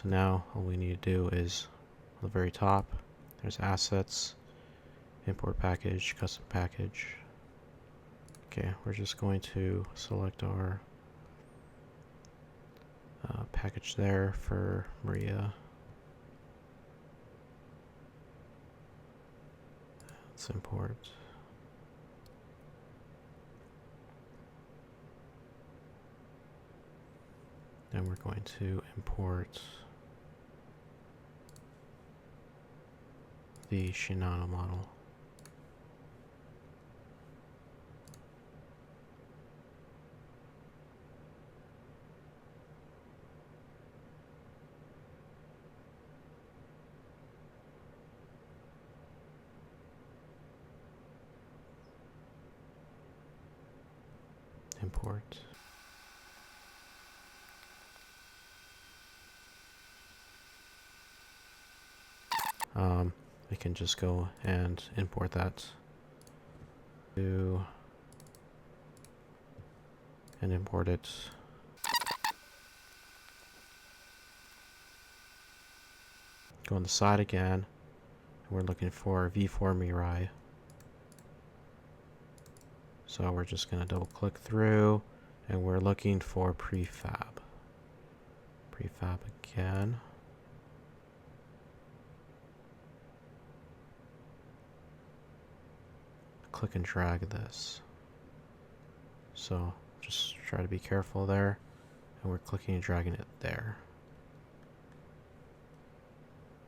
So now all we need to do is on the very top, there's assets, import package, custom package. Okay, we're just going to select our package there for Mariya. Let's import. Then we're going to import the Shinano model. Import. We can just go and import that and import it. Go on the side again, and we're looking for V4 Mirai. So we're just going to double click through, and we're looking for prefab. Prefab again. Click and drag this. So just try to be careful there, and we're clicking and dragging it there.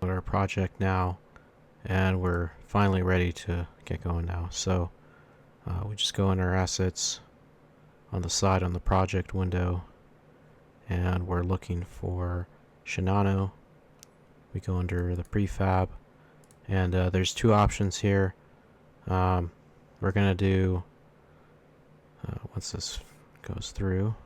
Look at our project now, and we're finally ready to get going now. So we just go in our assets on the side on the project window, and we're looking for Shinano. We go under the prefab, and there's two options here. We're gonna do once this goes through.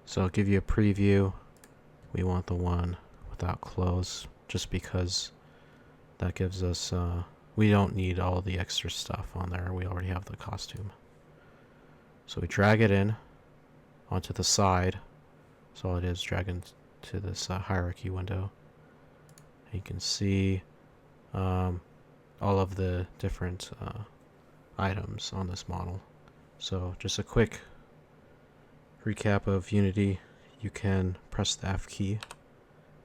So I'll give you a preview. We want the one without clothes, just because that gives us, we don't need all the extra stuff on there. We already have the costume. So we drag it in onto the side. So all it is, dragging to this hierarchy window. And you can see all of the different items on this model. So just a quick recap of Unity. You can press the F key,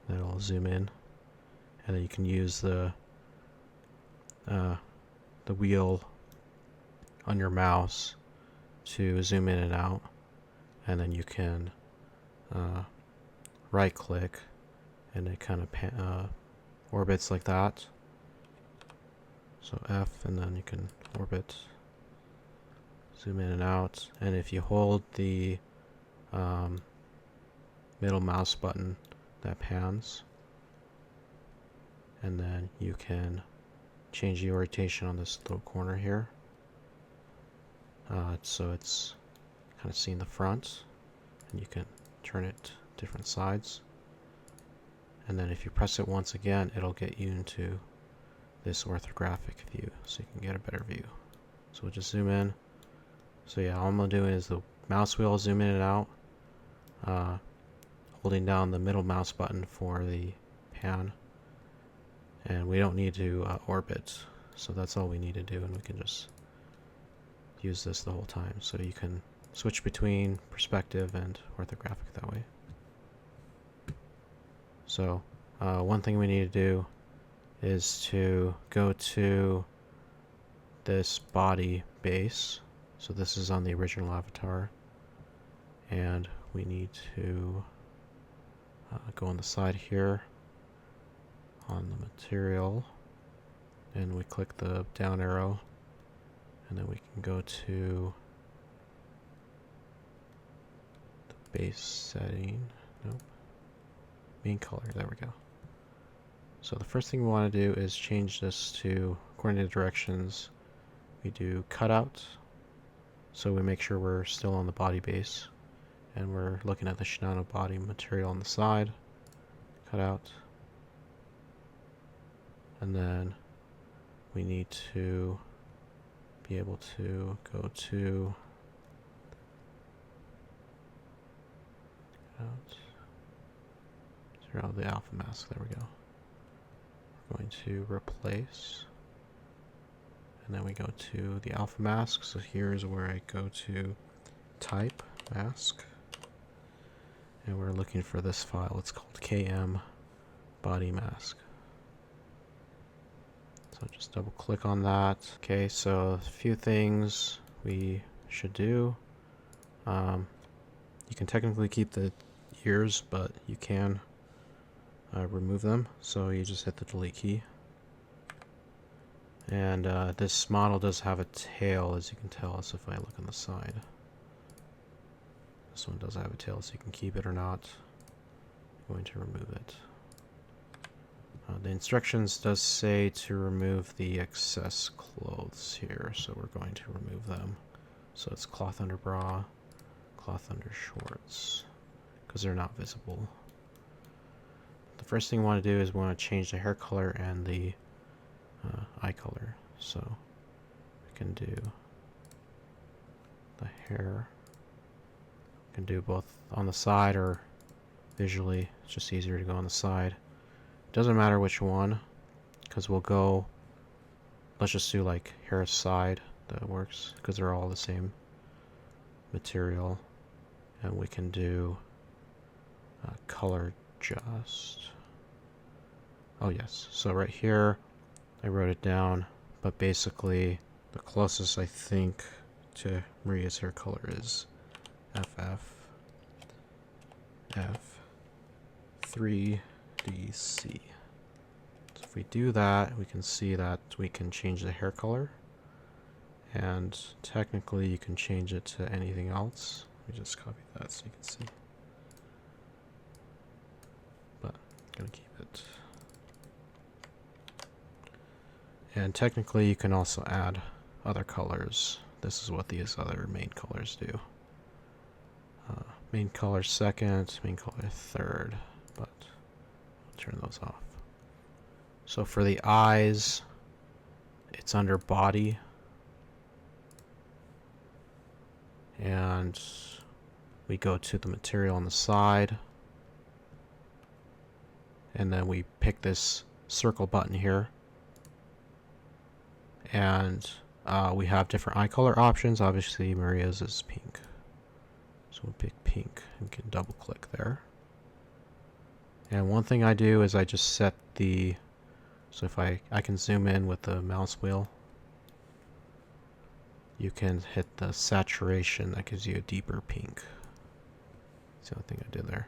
that'll zoom in, and then you can use the wheel on your mouse to zoom in and out, and then you can right click and it kind of orbits like that. So F, and then you can orbit, zoom in and out, and if you hold the middle mouse button, that pans, and then you can change the orientation on this little corner here, so it's kind of seeing the front, and you can turn it different sides, and then if you press it once again, it'll get you into this orthographic view, so you can get a better view. So we'll just zoom in. So yeah, all I'm doing is the mouse wheel, zoom in and out, holding down the middle mouse button for the pan, and we don't need to orbit, so that's all we need to do, and we can just use this the whole time. So you can switch between perspective and orthographic that way. So one thing we need to do is to go to this body base. So this is on the original avatar, and we need to go on the side here on the material, and we click the down arrow, and then we can go to the base setting. Nope. Main color. There we go. So the first thing we want to do is change this to, according to the directions, we do cutout. So we make sure we're still on the body base, and we're looking at the Shinano body material on the side. Cutout. And then we need to be able to go to zero the alpha mask. There we go. We're going to replace, and then we go to the alpha mask. So here's where I go to type mask, and we're looking for this file. It's called KM body mask. So just double click on that. Okay, so a few things we should do. You can technically keep the ears, but you can remove them. So you just hit the delete key. And this model does have a tail, as you can tell. So if I look on the side, this one does have a tail, so you can keep it or not. I'm going to remove it. The instructions does say to remove the excess clothes here, so we're going to remove them. So it's cloth under bra, cloth under shorts, because they're not visible. The first thing we want to do is we want to change the hair color and the eye color. So we can do the hair. We can do both on the side or visually. It's just easier to go on the side. Doesn't matter which one, because we'll go, let's just do like hair side. That works because they're all the same material. And we can do color just. Oh yes, so right here I wrote it down, but basically the closest I think to Mariya's hair color is FF F3DC. So if we do that, we can see that we can change the hair color, and technically you can change it to anything else. Let me just copy that so you can see, but I'm gonna keep it. And technically you can also add other colors. This is what these other main colors do. Main color second, main color third, but I'll turn those off. So for the eyes, it's under body, and we go to the material on the side, and then we pick this circle button here, and we have different eye color options. Obviously Mariya's is pink, so we'll pick pink and can double click there. And one thing I do is I just set the, so if I can zoom in with the mouse wheel, you can hit the saturation. That gives you a deeper pink. That's the only thing I did there.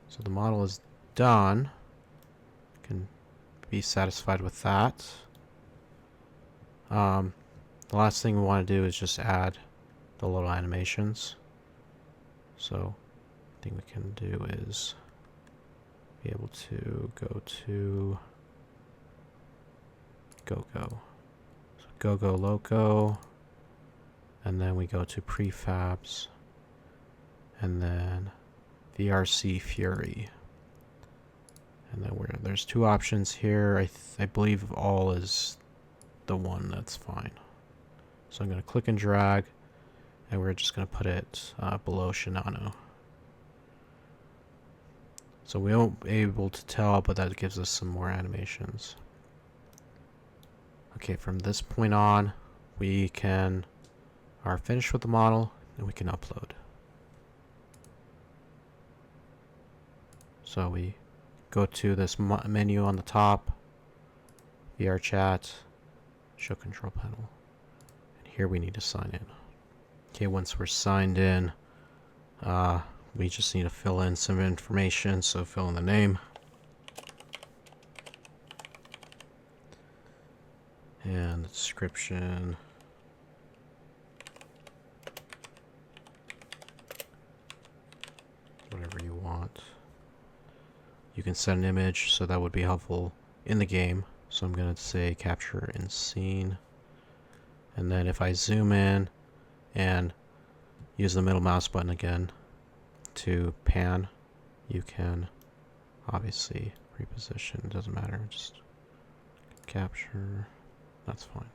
So the model is done. Can be satisfied with that. The last thing we want to do is just add the little animations. So the thing we can do is be able to go to Go. So Go Loco, and then we go to prefabs, and then VRC Fury. And then there's two options here. I believe all is the one that's fine. So I'm going to click and drag, and we're just going to put it below Shinano. So we won't be able to tell, but that gives us some more animations. Okay, from this point on, we are finished with the model, and we can upload. So we go to this menu on the top, VRChat, show control panel, and here we need to sign in. Okay, once we're signed in, we just need to fill in some information, so fill in the name. And the description. Whatever you want. You can set an image, so that would be helpful in the game. So I'm going to say capture in scene. And then if I zoom in and use the middle mouse button again to pan, you can obviously reposition. It doesn't matter. Just capture. That's fine.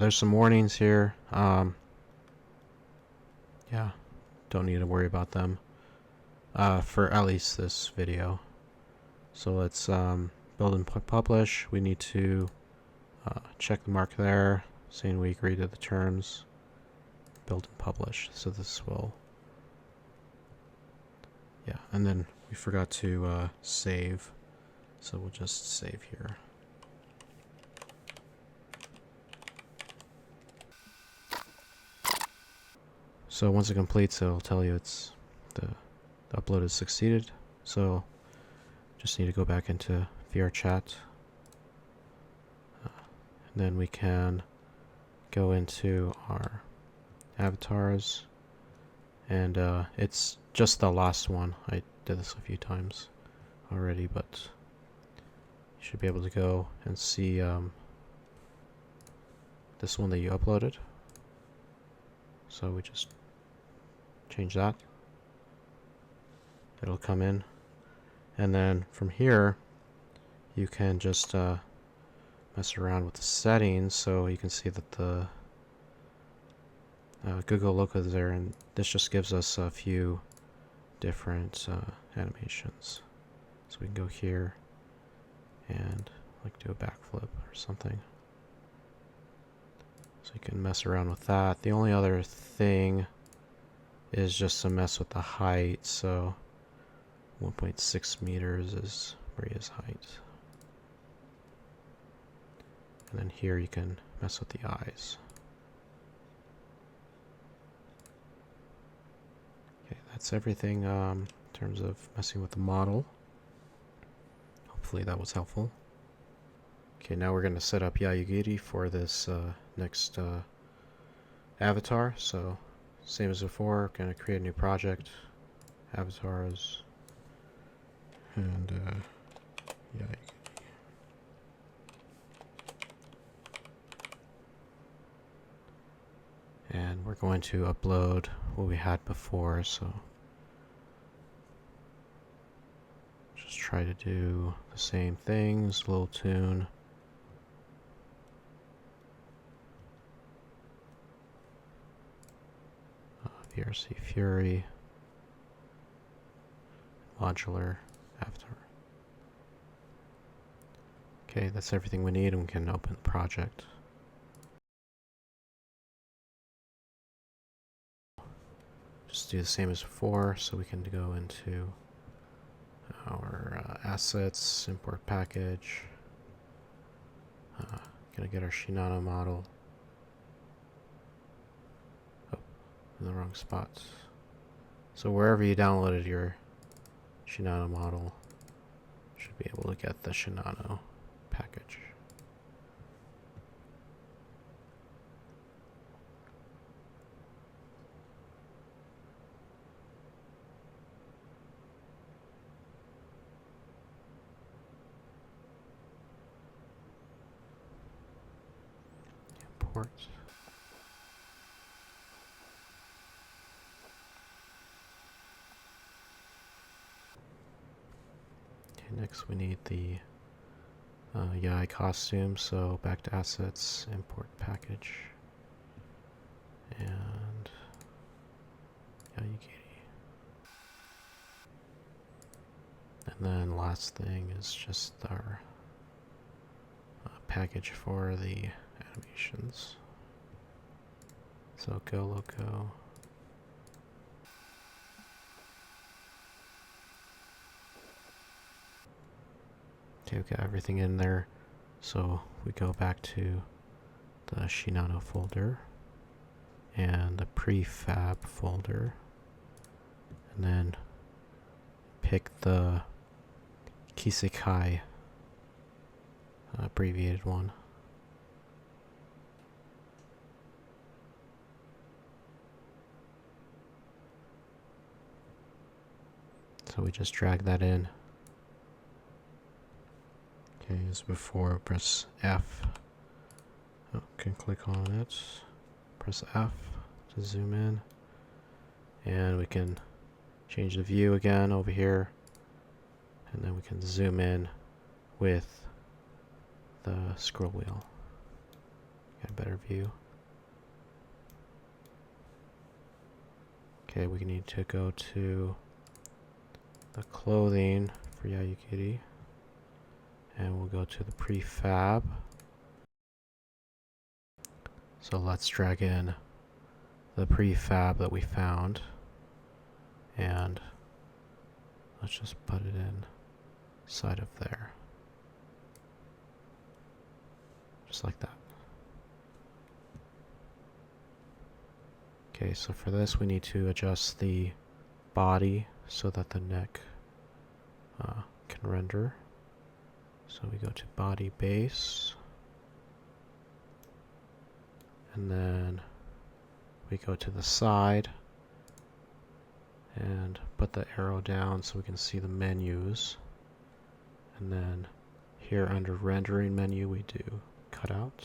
There's some warnings here. Yeah, don't need to worry about them. For at least this video. So let's build and publish. We need to check the mark there, saying we agree to the terms. Build and publish. So this will, yeah, and then we forgot to save. So we'll just save here. So once it completes, it'll tell you it's the upload has succeeded. So just need to go back into VRChat. And then we can go into our avatars. And it's just the last one. I did this a few times already, but you should be able to go and see this one that you uploaded. So we just change that. It'll come in. And then from here, you can just mess around with the settings so you can see that the Google logo is there, and this just gives us a few different animations. So we can go here and like do a backflip or something. So you can mess around with that. The only other thing is just to mess with the height. So 1.6 meters is Mariya's height. And then here you can mess with the eyes. Okay, that's everything in terms of messing with the model. Hopefully that was helpful. Okay, now we're going to set up Yugiri for this next avatar. So same as before, going to create a new project, avatars, and Yugiri. And we're going to upload what we had before, so just try to do the same things, little tune. VRC Fury, modular avatar. Okay, that's everything we need, and we can open the project. Just do the same as before, so we can go into our assets, import package. Gonna get our Shinano model. Oh, in the wrong spot. So wherever you downloaded your Shinano model, should be able to get the Shinano package. Import. Okay, next we need the Yai costume, so back to assets, import package, and Yugiri. And then last thing is just our package for the animations. So go loco. Okay, we've got everything in there. So we go back to the Shinano folder and the prefab folder, and then pick the Kisekai abbreviated one. So we just drag that in. Okay, as before, press F. Oh, can click on it. Press F to zoom in. And we can change the view again over here. And then we can zoom in with the scroll wheel. Get a better view. Okay, we need to go to the clothing for Yugiri. And we'll go to the prefab. So let's drag in the prefab that we found. And let's just put it in side of there. Just like that. Okay, so for this we need to adjust the body so that the neck can render. So we go to body base, and then we go to the side and put the arrow down so we can see the menus. And then here under rendering menu we do cutout,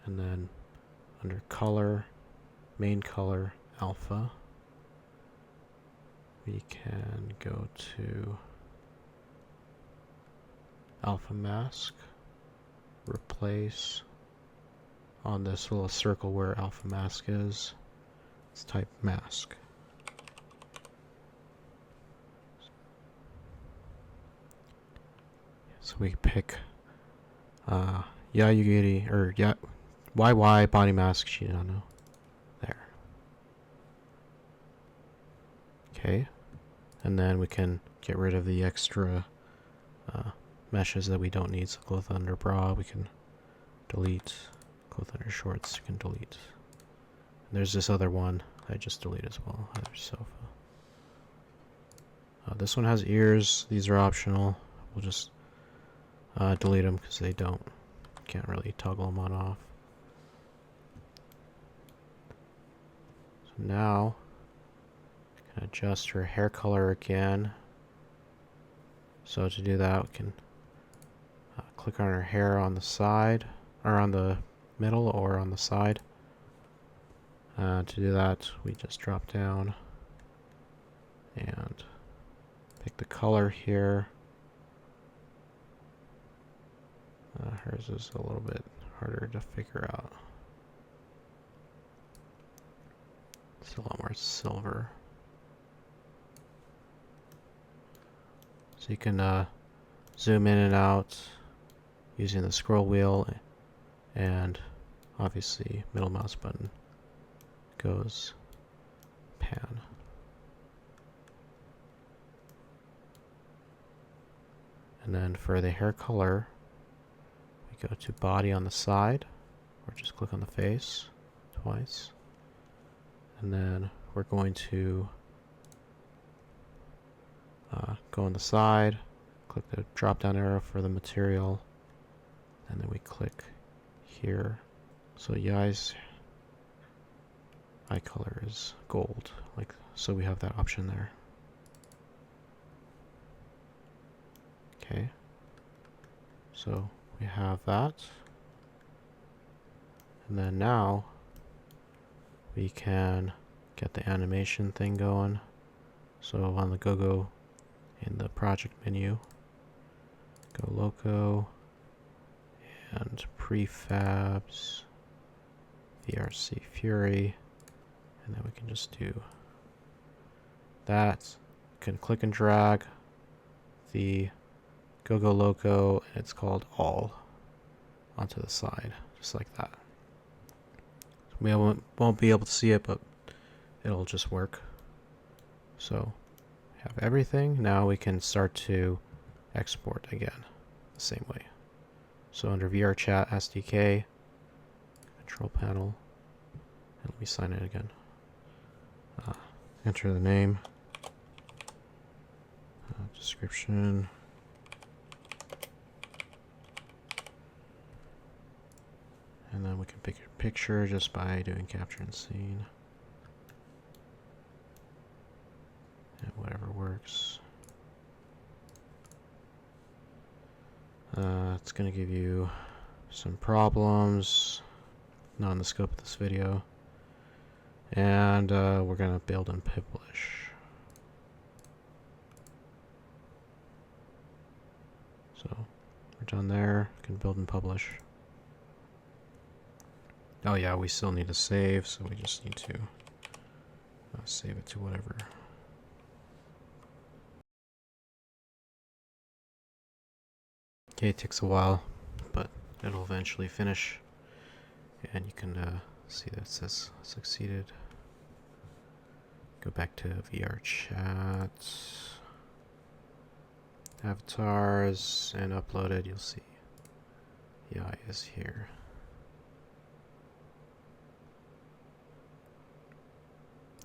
and then under color, main color alpha, we can go to alpha mask, replace on this little circle where alpha mask is, let's type mask. So we pick Yugiri or YY body mask Shinano. There. Okay. And then we can get rid of the extra meshes that we don't need. So cloth under bra we can delete. Cloth under shorts you can delete. And there's this other one I just deleted as well. Other sofa. This one has ears. These are optional. We'll just delete them because they can't really toggle them on off. So now we can adjust her hair color again. So to do that we can click on her hair on the side, or on the middle, or on the side. To do that we just drop down and pick the color here. Hers is a little bit harder to figure out. It's a lot more silver. So you can zoom in and out using the scroll wheel, and obviously middle mouse button goes pan. And then for the hair color, we go to body on the side, or just click on the face twice. And then we're going to go on the side, click the drop down arrow for the material, and then we click here. So Yai's eye color is gold, so we have that option there. Okay, so we have that, and then now we can get the animation thing going. So on the go in the project menu, go loco and prefabs, VRC Fury, and then we can just do that. You can click and drag the go loco, and it's called all, onto the side, just like that. We won't be able to see it, but it'll just work. So we have everything. Now we can start to export again the same way. So under VRChat SDK, control panel, and let me sign in again. Enter the name, description, and then we can pick a picture just by doing capture and scene, and whatever works. It's going to give you some problems, not in the scope of this video, and we're going to build and publish. So we're done there. Can build and publish. Oh yeah, we still need to save, so we just need to save it to whatever. Okay, it takes a while, but it'll eventually finish. And you can see that it says succeeded. Go back to VRChat. Avatars, and upload it. You'll see the eye is here.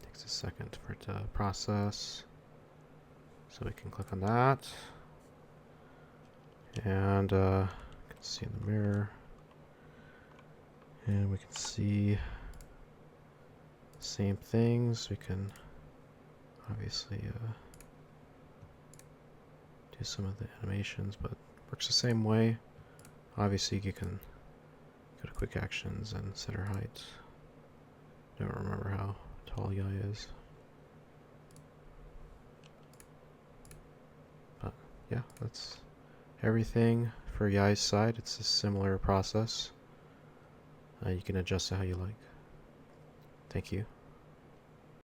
Takes a second for it to process. So we can click on that. And you can see in the mirror. And we can see the same things. We can obviously do some of the animations, but it works the same way. Obviously you can go to quick actions and set her height. Don't remember how tall Yai is. But yeah, that's everything for Yai's side. It's a similar process. You can adjust it how you like. Thank you.